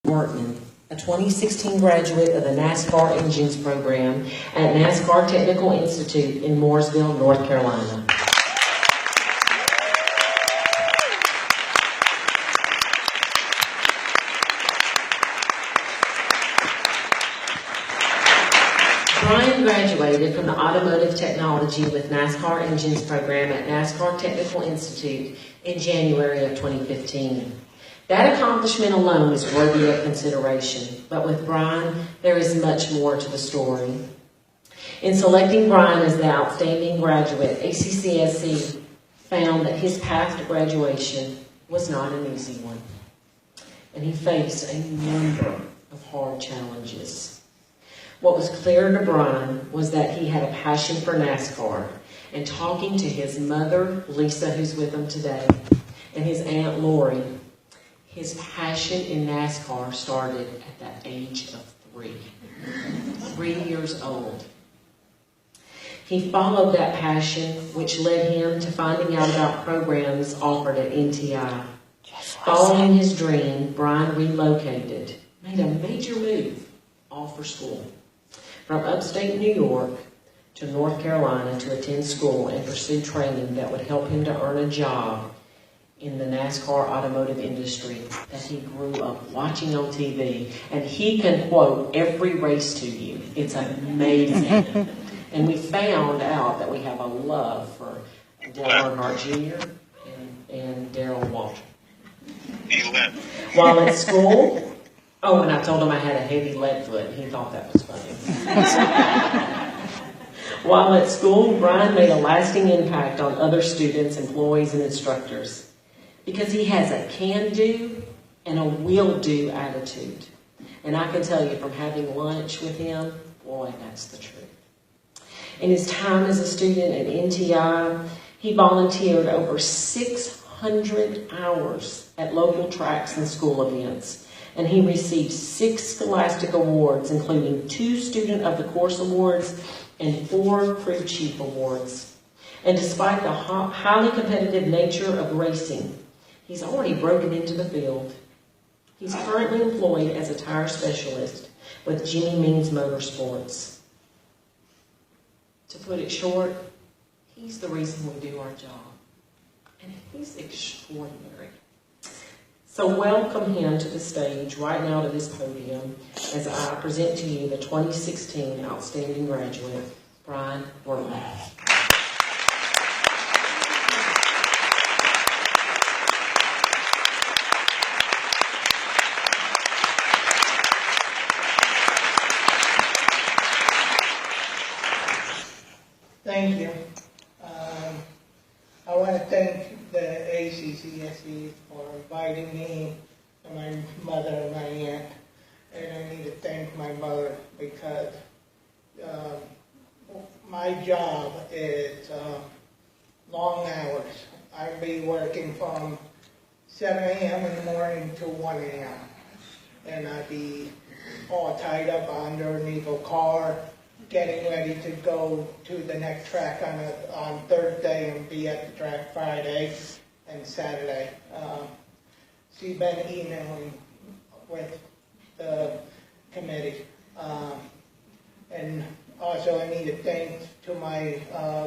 Wertman, a 2016 graduate of the NASCAR Engines program at NASCAR Technical Institute in Mooresville, North Carolina. Brian graduated from the Automotive Technology with NASCAR Engines program at NASCAR Technical Institute in January of 2015. That accomplishment alone is worthy of consideration, but with Brian, there is much more to the story. In selecting Brian as the outstanding graduate, ACCSC found that his path to graduation was not an easy one, and he faced a number of hard challenges. What was clear to Brian was that he had a passion for NASCAR, and talking to his mother, Lisa, who's with him today, and his Aunt Lori, his passion in NASCAR started at the age of 3 years old. He followed that passion, which led him to finding out about programs offered at NTI. Following his dream, Brian relocated, made a major move, all for school, from upstate New York to North Carolina to attend school and pursue training that would help him to earn a job in the NASCAR automotive industry that he grew up watching on TV. And he can quote every race to you. It's amazing. And we found out that we have a love for Dale Earnhardt Jr. and Darrell Waltrip. While at school, and I told him I had a heavy lead foot. He thought that was funny. While at school, Brian made a lasting impact on other students, employees, and instructors because he has a can-do and a will-do attitude. And I can tell you from having lunch with him, boy, that's the truth. In his time as a student at NTI, he volunteered over 600 hours at local tracks and school events. And he received 6 Scholastic Awards, including 2 Student of the Course Awards and 4 Crew Chief Awards. And despite the highly competitive nature of racing, he's already broken into the field. He's currently employed as a tire specialist with Jimmy Means Motorsports. To put it short, he's the reason we do our job. And he's extraordinary. So welcome him to the stage right now to this podium as I present to you the 2016 Outstanding Graduate, Brian Wertman. Thank you. I want to thank the ACCSC for inviting me and my mother and my aunt. And I need to thank my mother because my job is long hours. I'll be working from 7 a.m. in the morning to 1 a.m. And I'd be all tied up underneath a car, getting ready to go to the next track on Thursday and be at the track Friday and Saturday. She's been emailing with the committee. And also I need to thank to my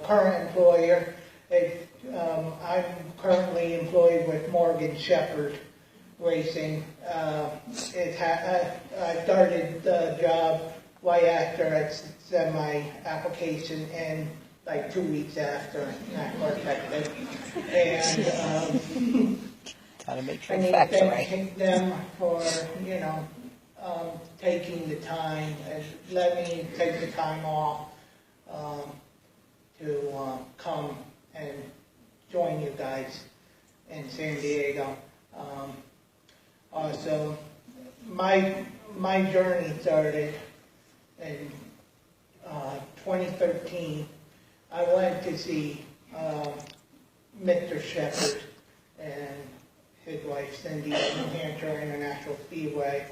current employer. I'm currently employed with Morgan Shepherd Racing. I started the job right after I sent my application in, like 2 weeks after NASCAR Technical. And gotta make sure I need facts to are right. thank them for, taking the time and let me take the time off to come and join you guys in San Diego. Also, my journey started in 2013. I went to see Mr. Shepherd and his wife Cindy at New Hampshire International Speedway.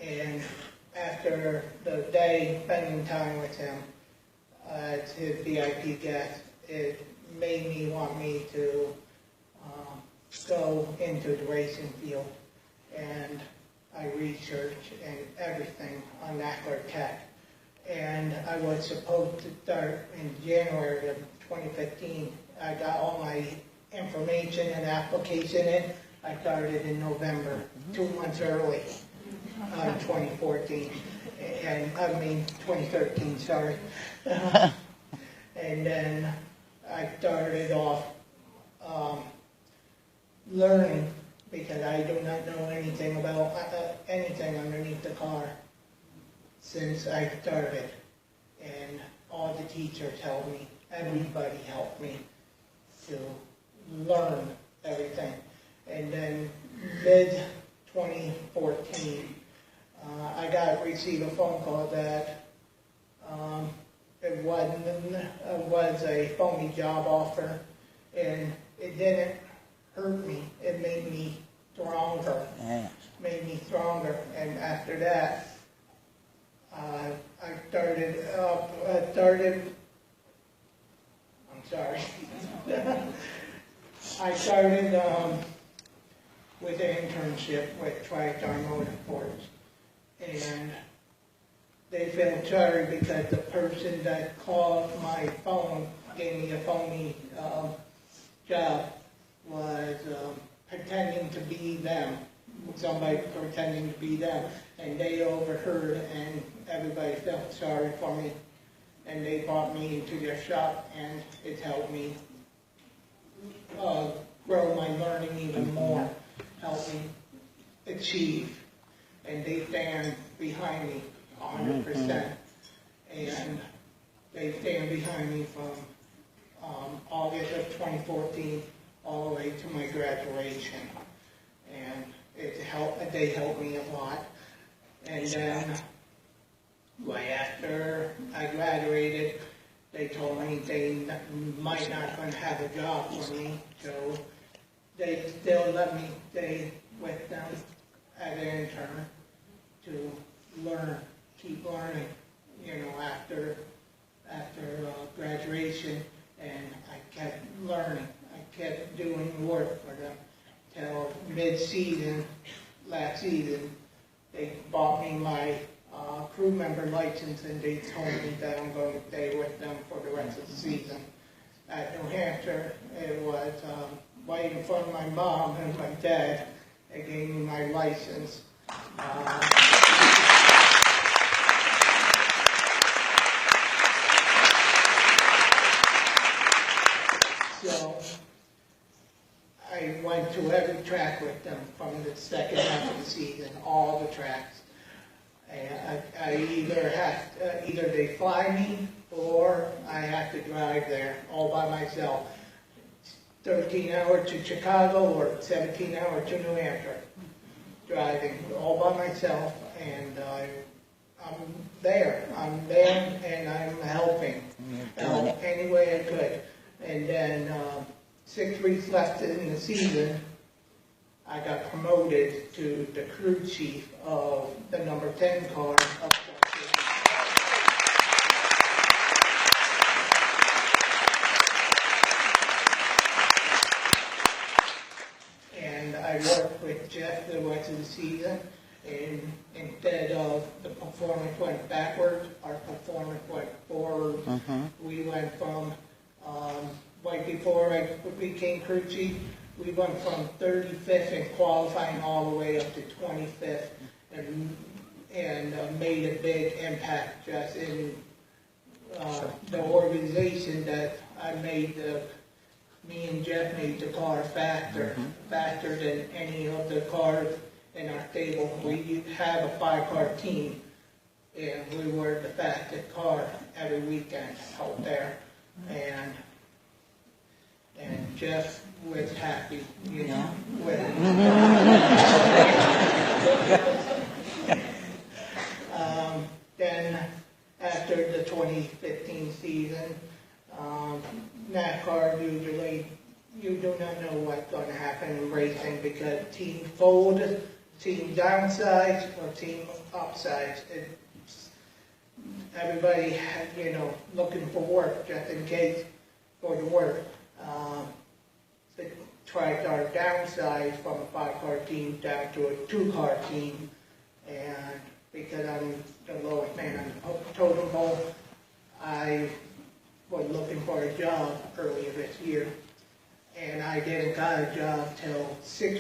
And after the day spending time with him as his VIP guest, it made me want me to go into the racing field. And I research and everything on NASCAR Tech. And I was supposed to start in January of 2015. I got all my information and application in. I started in November, 2 months early, 2014. And I mean 2013, sorry. And then I started off learning, because I do not know anything about anything underneath the car since I started. And all the teachers helped me, everybody helped me to learn everything. And then mid-2014, I received a phone call that it was a phony job offer, and it didn't hurt me. It made me stronger. Yes. Made me stronger. And after that, I started. I'm sorry. I started with an internship with TriStar Motorsports, and they felt sorry because the person that called my phone, gave me a phony job, was pretending to be them, somebody pretending to be them, and they overheard, and everybody felt sorry for me, and they brought me into their shop, and it helped me grow my learning even more, help me achieve, and they stand behind me 100%, and they stand behind me from August of 2014 all the way to my graduation, and they helped me a lot. And then right after I graduated, they told me they might not going to have a job for me, so they still let me stay with them as an intern to learn, keep learning, after graduation, and I kept learning. I kept doing work for them till mid-season, last season. They bought me my crew member license, and they told me that I'm going to stay with them for the rest of the season. At New Hampshire, it was right in front of my mom and my dad. They gave me my license. So I went to every track with them from the second half of the season, all the tracks. And I either they fly me or I have to drive there all by myself. 13 hours to Chicago or 17 hours to New Hampshire, driving all by myself, and I'm there and I'm helping any way I could. And then 6 weeks left in the season, I got promoted to the crew chief of the number 10 car of and I worked with Jeff the rest of the season, and instead of the performance went backwards, our performance went forward. We went from right before I became crew chief, we went from 35th in qualifying all the way up to 25th, and made a big impact just in the organization that I made. Me and Jeff made the car faster than any of the cars in our stable. We have a 5-car team, and we were the fastest car every weekend out there, and Jeff was happy, with it. Then after the 2015 season, NASCAR usually, you do not know what's going to happen in racing because team fold, team downsides, or team upsides. Everybody, looking for work just in case for the work. They tried our downside from a 5-car team down to a 2-car team,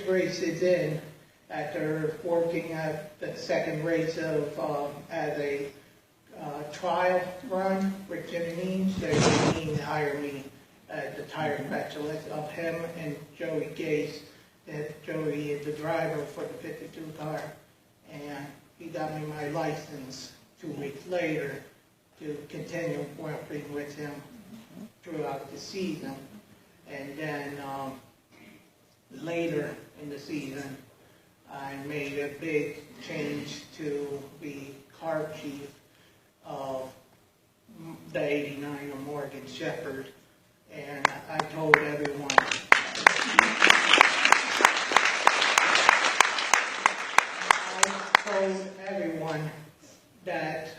races in, after working at the second race of as a trial run, which it means they need to hire me as the tire specialist of him and Joey Gase. Joey is the driver for the 52 car, and he got me my license 2 weeks later to continue working with him throughout the season. And then later in the season, I made a big change to be car chief of the 89 of Morgan Shepherd, and I told everyone, that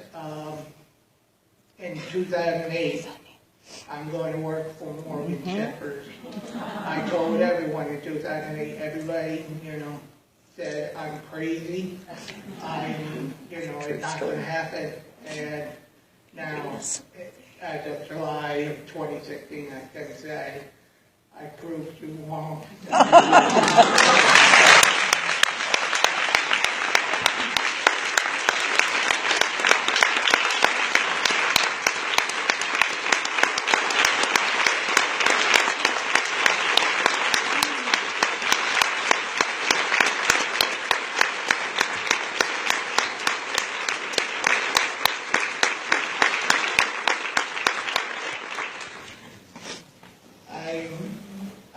in 2008, I'm going to work for Morgan Shepherd. I told everyone in 2008, everybody, said I'm crazy. It's not going to happen. And now, as of July of 2016, I can say I proved you wrong.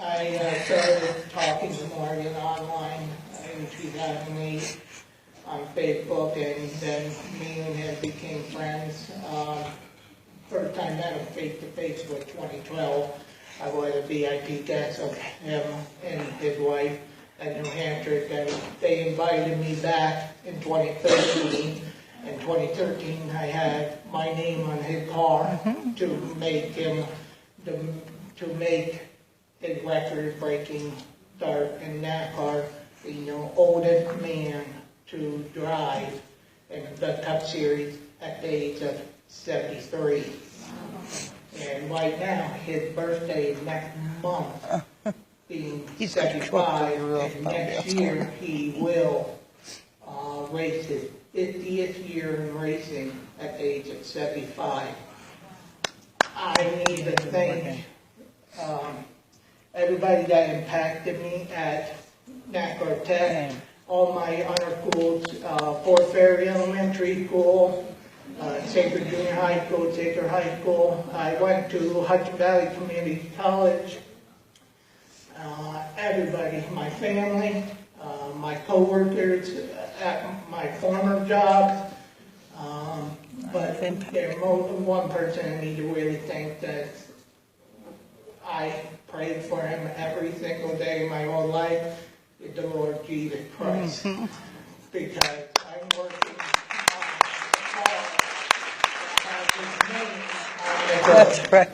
I started talking to Morgan online in 2008 on Facebook, and then me and him became friends. First time met him face-to-face was 2012. I was a VIP guest of him and his wife at New Hampshire. Then they invited me back in 2013. In 2013, I had my name on his car to make him to make his record-breaking start in NASCAR, oldest man to drive in the Cup Series at the age of 73. And right now, his birthday is next month, being 75, and next year he will race his 50th year in racing at the age of 75. I need to thank everybody that impacted me at NASCAR Tech, all my honor schools, Fort Ferry Elementary School, Sacred Junior High School, Sacred High School. I went to Hudson Valley Community College. Everybody, my family, my co-workers at my former jobs, but there's one person I need to really thank that I prayed for him every single day of my whole life, is the Lord Jesus Christ. Because I'm working hard. That's right.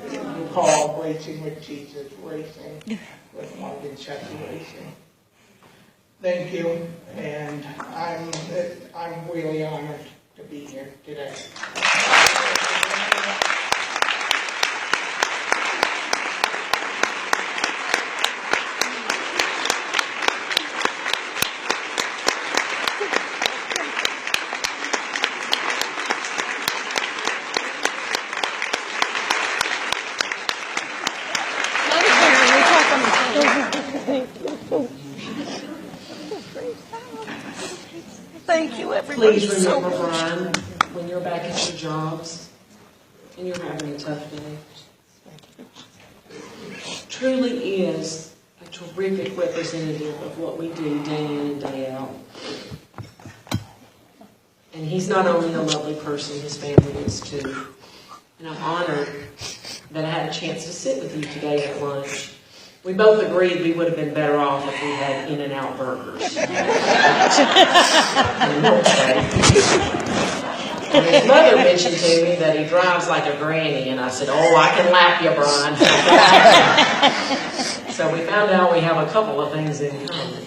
Call Racing with Jesus, Racing with Morgan Shepherd Racing. Thank you, and I'm really honored to be here today. Thank you, everybody. Please remember, Brian, when you're back at your jobs and you're having a tough day, truly is a terrific representative of what we do day in and day out. And he's not only a lovely person, his family is too. And I'm honored that I had a chance to sit with you today at lunch. We both agreed we would have been better off if we had In-N-Out burgers. And his mother mentioned to me that he drives like a granny, and I said, "Oh, I can lap you, Brian." So we found out we have a couple of things in common.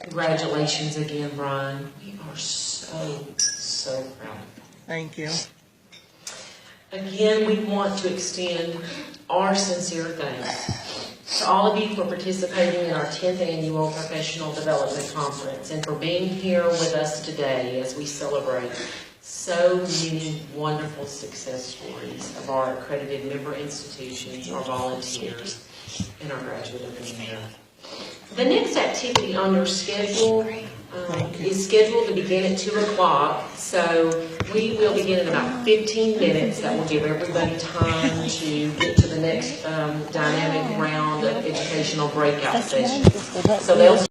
Congratulations again, Brian. We are so proud of you. Thank you. Again, we want to extend our sincere thanks To all of you for participating in our 10th Annual Professional Development Conference and for being here with us today as we celebrate so many wonderful success stories of our accredited member institutions, our volunteers, and our graduate of the year. The next activity on your schedule is scheduled to begin at 2 o'clock, so we will begin in about 15 minutes. That will give everybody time to get to the next dynamic round of educational breakout sessions. So they'll